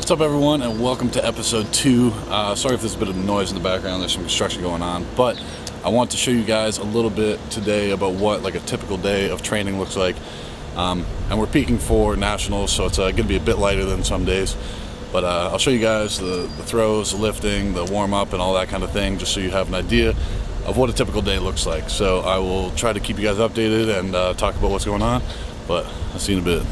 What's up, everyone, and welcome to episode 2. Sorry if there's a bit of noise in the background. There's some construction going on, but I want to show you guys a little bit today about what like a typical day of training looks like. And we're peaking for nationals, so it's going to be a bit lighter than some days. But I'll show you guys the throws, the lifting, the warm-up, and all that kind of thing, just so you have an idea of what a typical day looks like. So I will try to keep you guys updated and talk about what's going on, but I'll see you in a bit.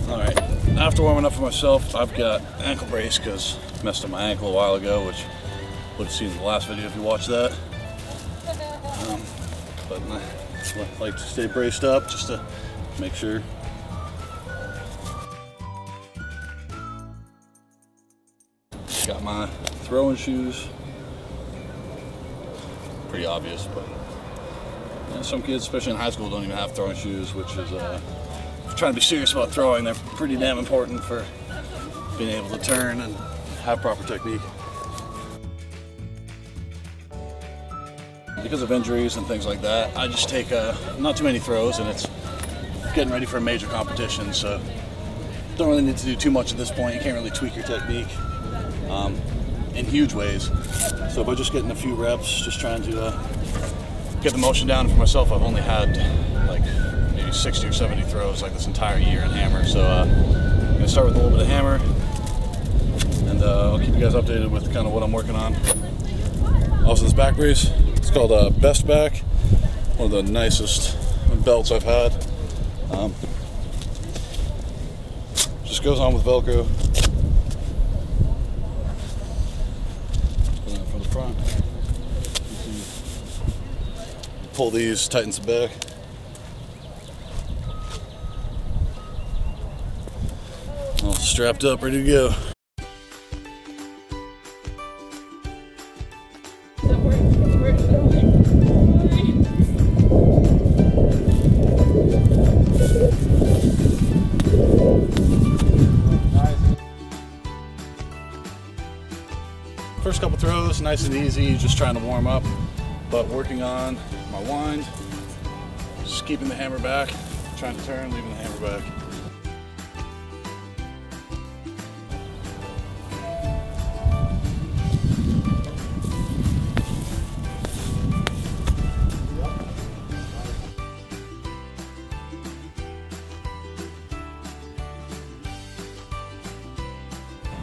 Alright, after warming up for myself, I've got ankle brace because I messed up my ankle a while ago, which you would have seen in the last video if you watched that. But I like to stay braced up just to make sure. Got my throwing shoes. Pretty obvious, but yeah, some kids, especially in high school, don't even have throwing shoes, which is trying to be serious about throwing. They're pretty damn important for being able to turn and have proper technique. Because of injuries and things like that, I just take not too many throws, and it's getting ready for a major competition, so don't really need to do too much at this point. You can't really tweak your technique in huge ways. So if I just get in a few reps, just trying to get the motion down for myself, I've only had like 60 or 70 throws like this entire year in hammer, so I'm going to start with a little bit of hammer, and I'll keep you guys updated with kind of what I'm working on. Also, this back brace, it's called Best Back, one of the nicest belts I've had. Just goes on with Velcro. From the front, pull these, tightens the back. All strapped up, ready to go. First couple throws, nice and easy, just trying to warm up, but working on my wind, just keeping the hammer back, trying to turn, leaving the hammer back.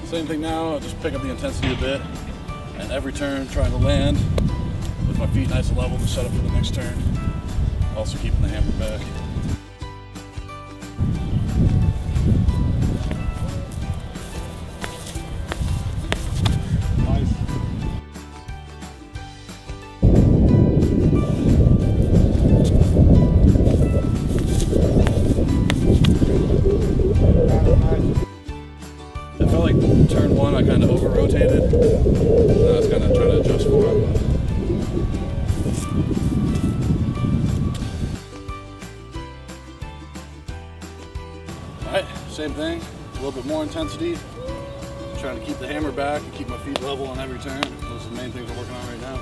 Same thing now, I'll just pick up the intensity a bit, and every turn trying to land with my feet nice and level to set up for the next turn. Also keeping the hammer back. I felt like turn one I kind of over-rotated. I was kind of trying to adjust for it. Alright, same thing, a little bit more intensity. Trying to keep the hammer back and keep my feet level on every turn. Those are the main things I'm working on right now.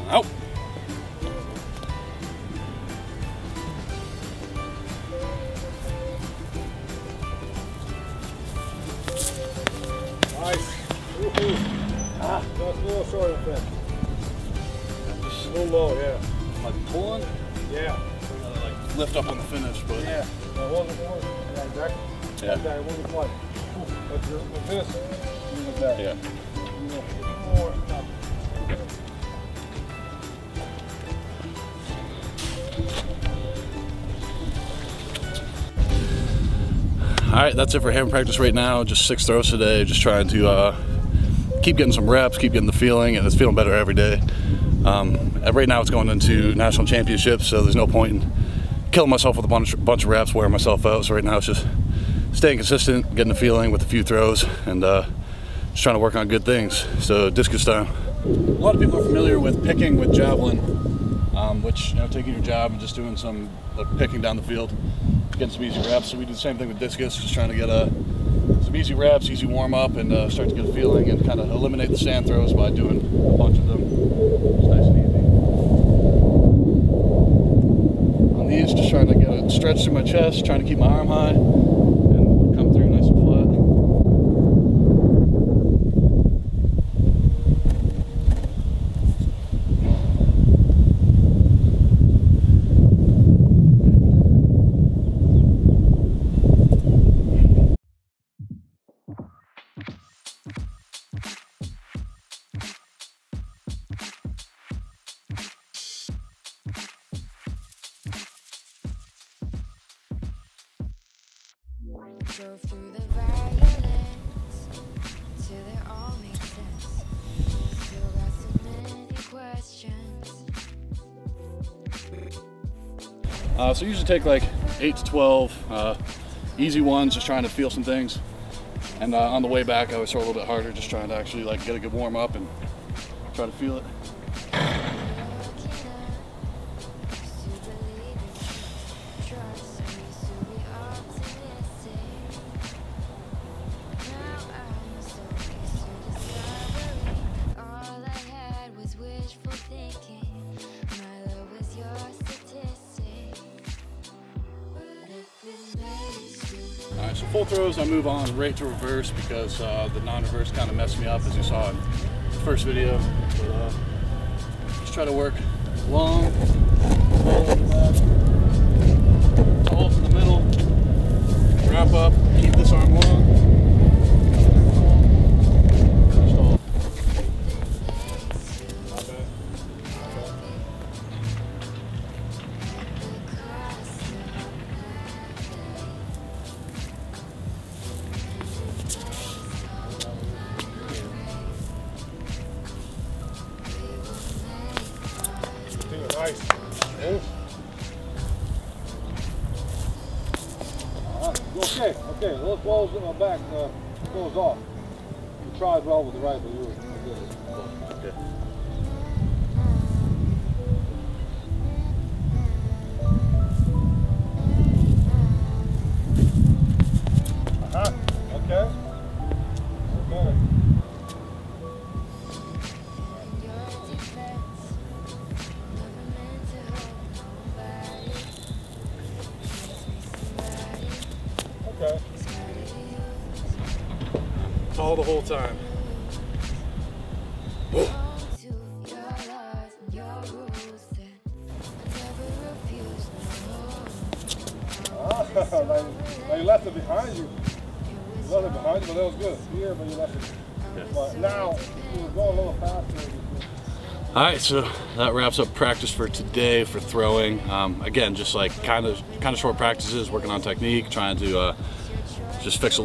Out. low, yeah. Like pulling? Yeah. So you gotta like lift up on the finish, but Yeah. Hold it more. Yeah, exactly. yeah. That hold it flat. With this, you with that. Yeah. You know, more up. All right, that's it for hammer practice right now. Just 6 throws today. Just trying to keep getting some reps, keep getting the feeling, and it's feeling better every day. And right now it's going into national championships, so there's no point in killing myself with a bunch of reps, wearing myself out. So right now it's just staying consistent, getting the feeling with a few throws, and just trying to work on good things. So discus time. A lot of people are familiar with picking with javelin, which, you know, taking your jab and just doing some picking down the field, getting some easy reps. So we do the same thing with discus, just trying to get some easy reps, easy warm up, and start to get a feeling and kind of eliminate the stand throws by doing a bunch of them. It's nice and easy. On these, just trying to get a stretch through my chest, trying to keep my arm high and come through nice and flat. Go through the violence till they all make sense. Still got so many questions. So usually take like 8 to 12 easy ones, just trying to feel some things. And on the way back, I always throw a little bit harder, just trying to actually like get a good warm up and try to feel it. Alright, so full throws, I move on right to reverse because the non-reverse kind of messed me up, as you saw in the first video. But just try to work long, pull in the back, hold to the middle, wrap up, keep this arm long. Nice. Okay, okay. Those balls in my back goes off. You tried well with the right, but you were good. Okay. Okay. Okay. Okay. It's all the whole time. Now you left it behind you. You left it behind you, but that was good. Here, but you left it. Okay. But now, you were going a little faster. Alright, so that wraps up practice for today for throwing. Again, just like kind of short practices, working on technique, trying to just fix a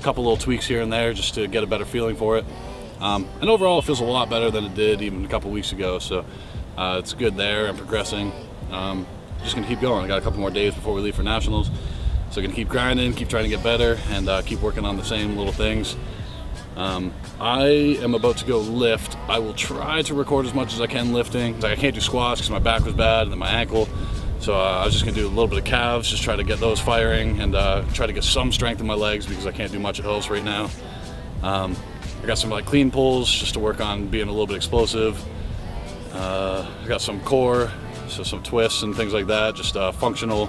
couple little tweaks here and there just to get a better feeling for it. And overall, it feels a lot better than it did even a couple weeks ago. So it's good there and progressing. Just gonna keep going. I got a couple more days before we leave for nationals, so gonna keep grinding, keep trying to get better, and keep working on the same little things. I am about to go lift. I will try to record as much as I can lifting. Like, I can't do squats because my back was bad and then my ankle. So I was just gonna do a little bit of calves, just try to get those firing and try to get some strength in my legs because I can't do much at hills right now. I got some like clean pulls just to work on being a little bit explosive. I got some core, so some twists and things like that, just functional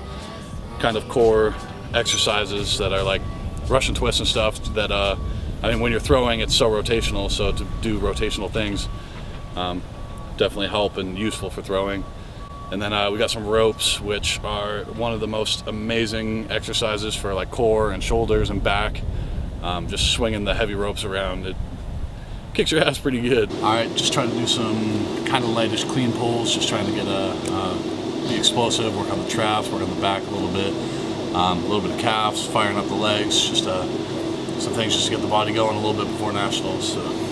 kind of core exercises that are like Russian twists and stuff that I mean, when you're throwing, it's so rotational, so to do rotational things, definitely help and useful for throwing. And then we got some ropes, which are one of the most amazing exercises for like core and shoulders and back. Just swinging the heavy ropes around, it kicks your ass pretty good. All right, just trying to do some kind of lightish clean pulls, just trying to get be explosive, work on the traps, work on the back a little bit of calves, firing up the legs, just some things just to get the body going a little bit before nationals. So.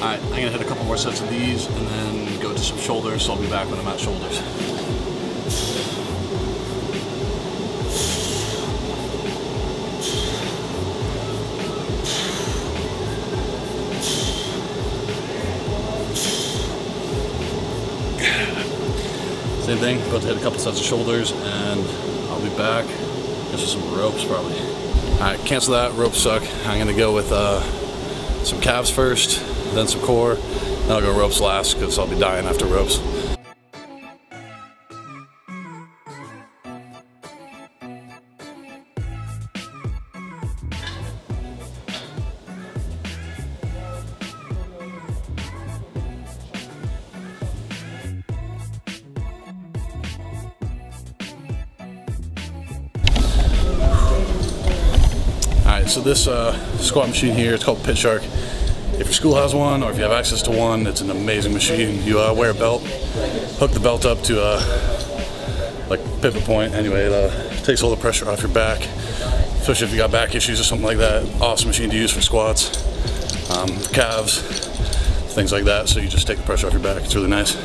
Alright, I'm gonna hit a couple more sets of these and then go to some shoulders, so I'll be back when I'm at shoulders. Same thing, about to hit a couple sets of shoulders and I'll be back. Just some ropes probably. Alright, cancel that, ropes suck. I'm gonna go with some calves first, then some core, then I'll go ropes last because I'll be dying after ropes. Alright, so this squat machine here, it's called Pit Shark. If your school has one, or if you have access to one, it's an amazing machine. You wear a belt, hook the belt up to like pivot point. Anyway, it takes all the pressure off your back, especially if you got back issues or something like that. Awesome machine to use for squats, calves, things like that. So you just take the pressure off your back. It's really nice.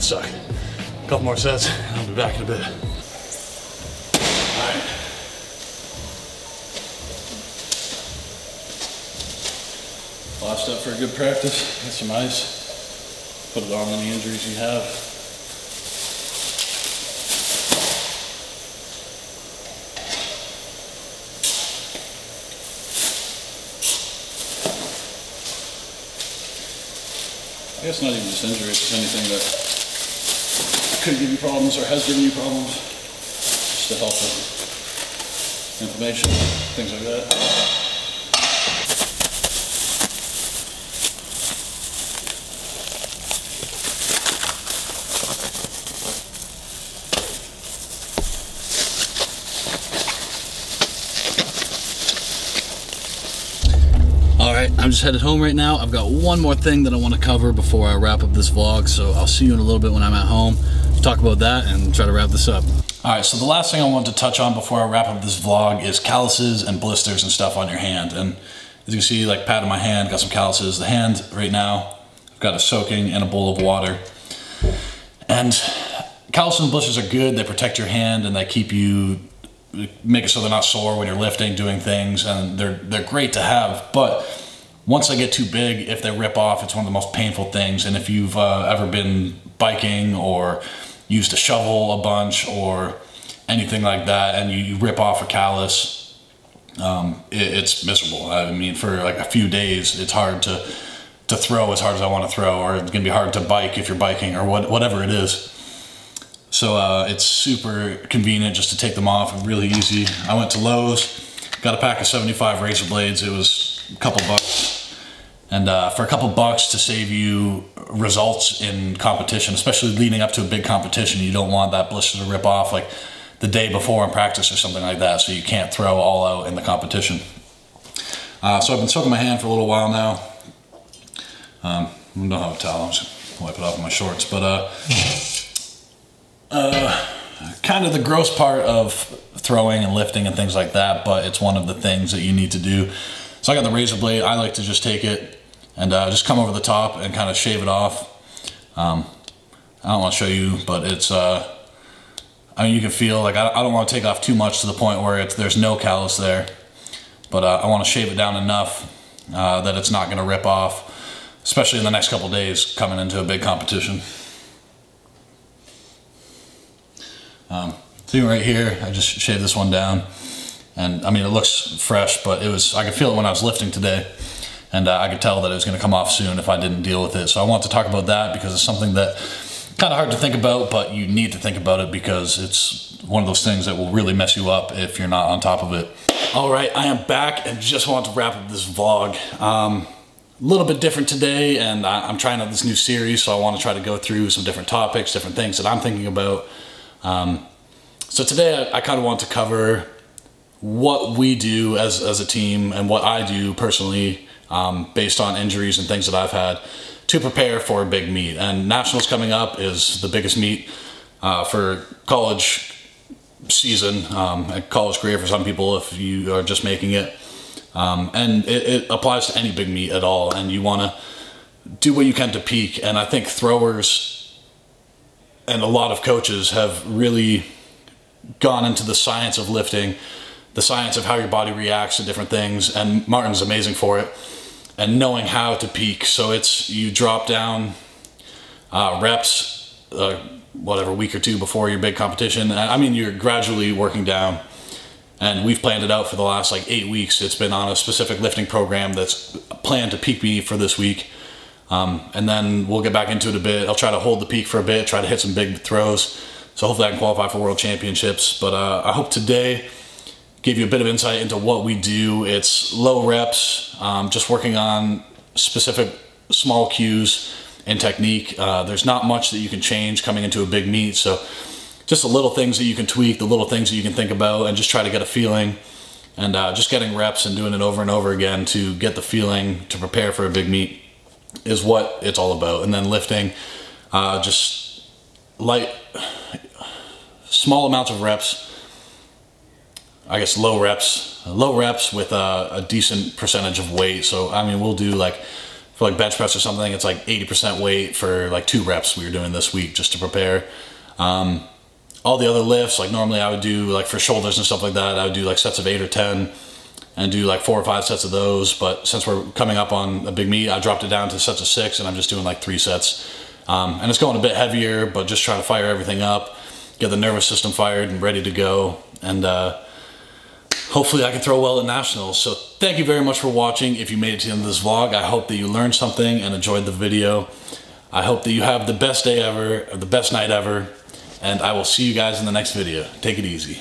Suck. A couple more sets, and I'll be back in a bit. Alright. Last step for a good practice, get some ice, put it on any injuries you have. I guess not even just injuries, it's anything that could give you problems or has given you problems, just to help with inflammation, things like that. Alright, I'm just headed home right now. I've got one more thing that I want to cover before I wrap up this vlog, so I'll see you in a little bit when I'm at home. Talk about that and try to wrap this up. All right, so the last thing I want to touch on before I wrap up this vlog is calluses and blisters and stuff on your hand. And as you can see, like pat of my hand, got some calluses. The hand right now, I've got it soaking in a bowl of water. And calluses and blisters are good. They protect your hand and they keep you, make it so they're not sore when you're lifting, doing things, and they're great to have. But once they get too big, if they rip off, it's one of the most painful things. And if you've ever been biking or used a shovel a bunch or anything like that, and you rip off a callus, it's miserable. I mean, for like a few days, it's hard to throw as hard as I want to throw, or it's gonna be hard to bike if you're biking, or whatever it is. So it's super convenient just to take them off, really easy. I went to Lowe's, got a pack of 75 razor blades. It was a couple bucks. And for a couple bucks to save you results in competition, especially leading up to a big competition, you don't want that blister to rip off. Like the day before in practice or something like that, so you can't throw all out in the competition. So I've been soaking my hand for a little while now. I don't have a towel, I'm just gonna wipe it off with my shorts. But kind of the gross part of throwing and lifting and things like that, but it's one of the things that you need to do. So I got the razor blade. I like to just take it and just come over the top and kind of shave it off. I don't want to show you, but it's, I mean, you can feel like I don't want to take off too much to the point where there's no callus there, but I want to shave it down enough that it's not going to rip off, especially in the next couple days coming into a big competition. See right here, I just shaved this one down, and I mean, it looks fresh, but I could feel it when I was lifting today, and I could tell that it was going to come off soon if I didn't deal with it. So I want to talk about that because it's something that kind of hard to think about, but you need to think about it because it's one of those things that will really mess you up if you're not on top of it. All right, I am back and just want to wrap up this vlog. A little bit different today, and I'm trying out this new series, so I want to try to go through some different topics, different things that I'm thinking about. So today I kind of want to cover what we do as a team and what I do personally based on injuries and things that I've had to prepare for a big meet. And Nationals coming up is the biggest meet for college season, a college career for some people if you are just making it. And it applies to any big meet at all, and you want to do what you can to peak. And I think throwers and a lot of coaches have really gone into the science of lifting, the science of how your body reacts to different things, and Martin's amazing for it, and knowing how to peak. So it's, you drop down reps whatever, week or two before your big competition. I mean, you're gradually working down, and we've planned it out for the last like 8 weeks. It's been on a specific lifting program that's planned to peak me for this week. And then we'll get back into it a bit. I'll try to hold the peak for a bit, try to hit some big throws. So hopefully I can qualify for World Championships. But I hope today gave you a bit of insight into what we do. It's low reps, just working on specific small cues and technique. There's not much that you can change coming into a big meet. So just the little things that you can tweak, the little things that you can think about, and just try to get a feeling. And just getting reps and doing it over and over again to get the feeling to prepare for a big meet is what it's all about. And then lifting, just light, small amounts of reps, I guess low reps with a decent percentage of weight. So I mean, we'll do like, for like bench press or something, it's like 80% weight for like 2 reps we were doing this week just to prepare. All the other lifts, like normally I would do like for shoulders and stuff like that, I would do like sets of 8 or 10 and do like 4 or 5 sets of those. But since we're coming up on a big meet, I dropped it down to sets of 6, and I'm just doing like 3 sets. And it's going a bit heavier, but just trying to fire everything up, get the nervous system fired and ready to go. And hopefully I can throw well at Nationals. So thank you very much for watching. If you made it to the end of this vlog, I hope that you learned something and enjoyed the video. I hope that you have the best day ever, or the best night ever, and I will see you guys in the next video. Take it easy.